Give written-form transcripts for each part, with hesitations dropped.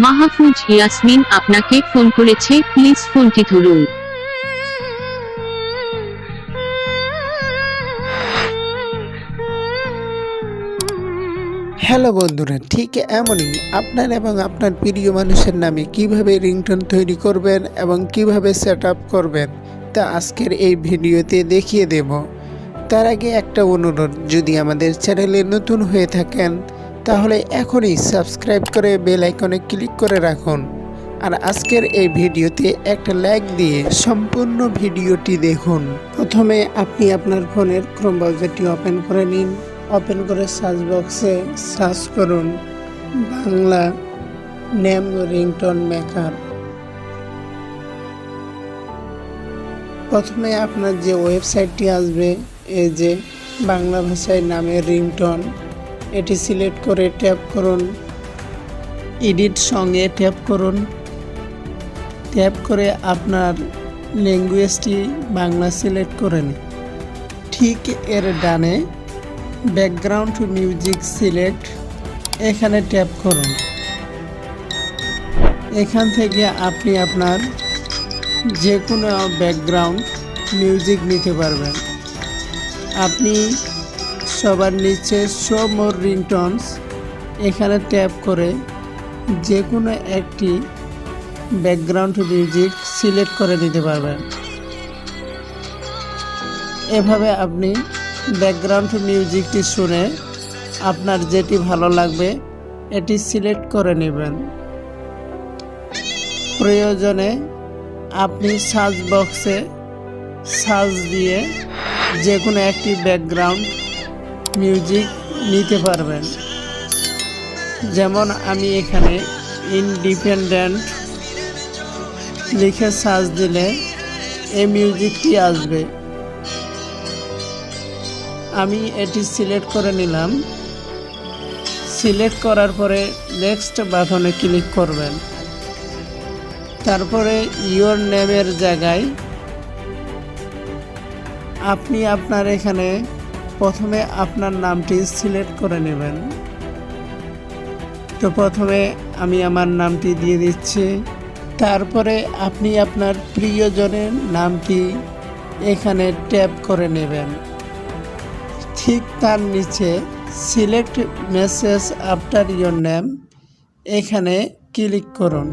মাহফুজ ইয়াসমিন আপনাকে ফোন করেছে, প্লিজ ফোনটি ধরুন। হ্যালো বন্ধুরা, ঠিক এমনই আপনার এবং আপনার প্রিয় মানুষের নামে কিভাবে রিংটোন তৈরি করবেন এবং কিভাবে সেট আপ করবেন তা আজকের এই ভিডিওতে দেখিয়ে দেব। তার আগে একটা অনুরোধ, যদি আমাদের চ্যানেলে নতুন হয়ে থাকেন তাহলে এখনই সাবস্ক্রাইব করে বেল আইকনে ক্লিক করে রাখুন। আর আজকের এই ভিডিওতে একটা লাইক দিয়ে সম্পূর্ণ ভিডিওটি দেখুন। প্রথমে আপনি আপনার ফোনের ক্রোম ব্রাউজারটি ওপেন করে নিন। ওপেন করে সার্চ বক্সে সার্চ করুন বাংলা নেম রিংটোন মেকার। প্রথমে আপনার যে ওয়েবসাইটটি আসবে, এই যে বাংলা ভাষায় নামের রিংটোন, এটি সিলেক্ট করে ট্যাপ করুন। এডিট সঙ্গে ট্যাপ করুন। ট্যাপ করে আপনার ল্যাঙ্গুয়েজটি বাংলা সিলেক্ট করে নিন। ঠিক এর ডানে ব্যাকগ্রাউন্ড মিউজিক সিলেক্ট, এখানে ট্যাপ করুন। এখান থেকে আপনি আপনার যে কোনো ব্যাকগ্রাউন্ড মিউজিক নিতে পারবেন। আপনি সবার নিচে শো মোর রিংটোনস, এখানে ট্যাপ করে যে কোনো একটি ব্যাকগ্রাউন্ড মিউজিক সিলেক্ট করে নিতে পারবেন। এভাবে আপনি ব্যাকগ্রাউন্ড মিউজিকটি শুনে আপনার যেটি ভালো লাগবে এটি সিলেক্ট করে নেবেন। প্রয়োজনে আপনি সার্চ বক্সে সার্চ দিয়ে যে কোনো একটি ব্যাকগ্রাউন্ড মিউজিক নিতে পারবেন। যেমন আমি এখানে ইন্ডিপেন্ডেন্ট লিখে সার্চ দিলে এই মিউজিকটি আসবে। আমি এটি সিলেক্ট করে নিলাম। সিলেক্ট করার পরে নেক্সট বাটনে ক্লিক করবেন। তারপরে ইওর নেমের জায়গায় আপনি আপনার এখানে প্রথমে আপনার নামটি সিলেক্ট করে নেবেন। তো প্রথমে আমি আমার নামটি দিয়ে দিচ্ছি। তারপরে আপনি আপনার প্রিয়জনের নামটি এখানে ট্যাপ করে নেবেন। ঠিক তার নিচে select message after your name, এখানে ক্লিক করুন।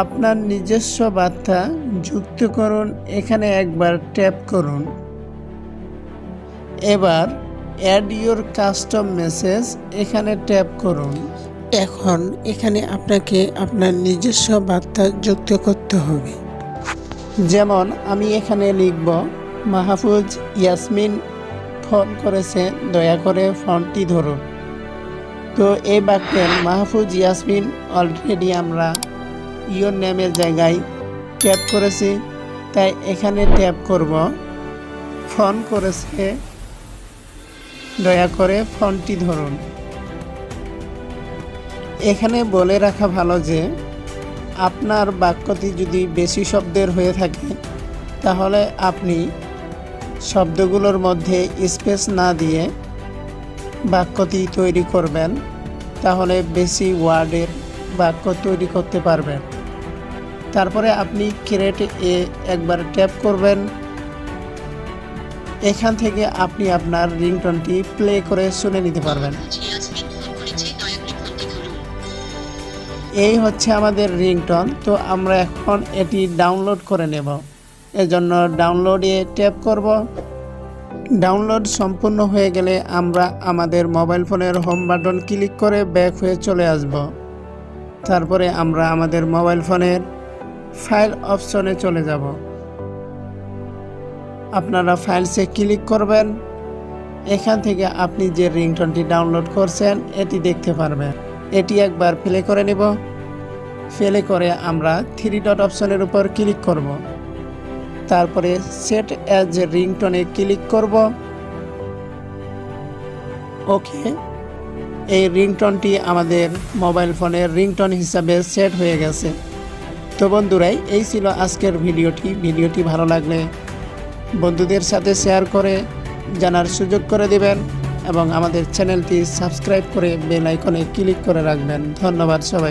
আপনার নিজস্ব বার্তা যুক্ত করুন, এখানে একবার ট্যাপ করুন। এবার অ্যাড ইয়োর কাস্টম মেসেজ, এখানে ট্যাপ করুন। এখন এখানে আপনাকে আপনার নিজস্ব বার্তা যুক্ত করতে হবে। যেমন আমি এখানে লিখব, মাহফুজ ইয়াসমিন ফোন করেছে, দয়া করে ফোনটি ধরুন। তো এই বাক্যের মাহফুজ ইয়াসমিন অলরেডি আমরা ইওর নেমের জায়গায় ট্যাপ করেছি, তাই এখানে ট্যাপ করব ফোন করেছে, দয়া করে ফোনটি ধরুন। এখানে বলে রাখা ভালো যে আপনার বাক্যটি যদি বেশি শব্দের হয়ে থাকে তাহলে আপনি শব্দগুলোর মধ্যে স্পেস না দিয়ে বাক্যটি তৈরি করবেন, তাহলে বেশি ওয়ার্ডের বাক্য তৈরি করতে পারবেন। তারপরে আপনি ক্রিয়েট এ একবার ট্যাপ করবেন। এখান থেকে আপনি আপনার রিংটোনটি প্লে করে শুনে নিতে পারবেন। এই হচ্ছে আমাদের রিংটোন। তো আমরা এখন এটি ডাউনলোড করে নেব। এজন্য ডাউনলোডে ট্যাপ করব। ডাউনলোড সম্পূর্ণ হয়ে গেলে আমরা আমাদের মোবাইল ফোনের হোম বাটন ক্লিক করে ব্যাক হয়ে চলে আসব। তারপরে আমরা আমাদের মোবাইল ফোনের ফাইল অপশনে চলে যাব। আপনারা ফাইলসে ক্লিক করবেন। এখান থেকে আপনি যে রিংটোনটি ডাউনলোড করছেন এটি দেখতে পারবেন। এটি একবার প্লে করে নেব। প্লে করে আমরা থ্রি ডট অপশনের উপর ক্লিক করব। তারপরে সেট অ্যাজ রিংটোনে ক্লিক করব। ওকে, এই রিংটোনটি আমাদের মোবাইল ফোনের রিংটোন হিসাবে সেট হয়ে গেছে। তো বন্ধুরাই, এই ছিল আজকের ভিডিওটি ভালো লাগলে বন্ধুদের সাথে শেয়ার করে জানার সুযোগ করে দেবেন। এবং আমাদের চ্যানেলটি সাবস্ক্রাইব করে বেল আইকনে ক্লিক করে রাখবেন। ধন্যবাদ সবাই।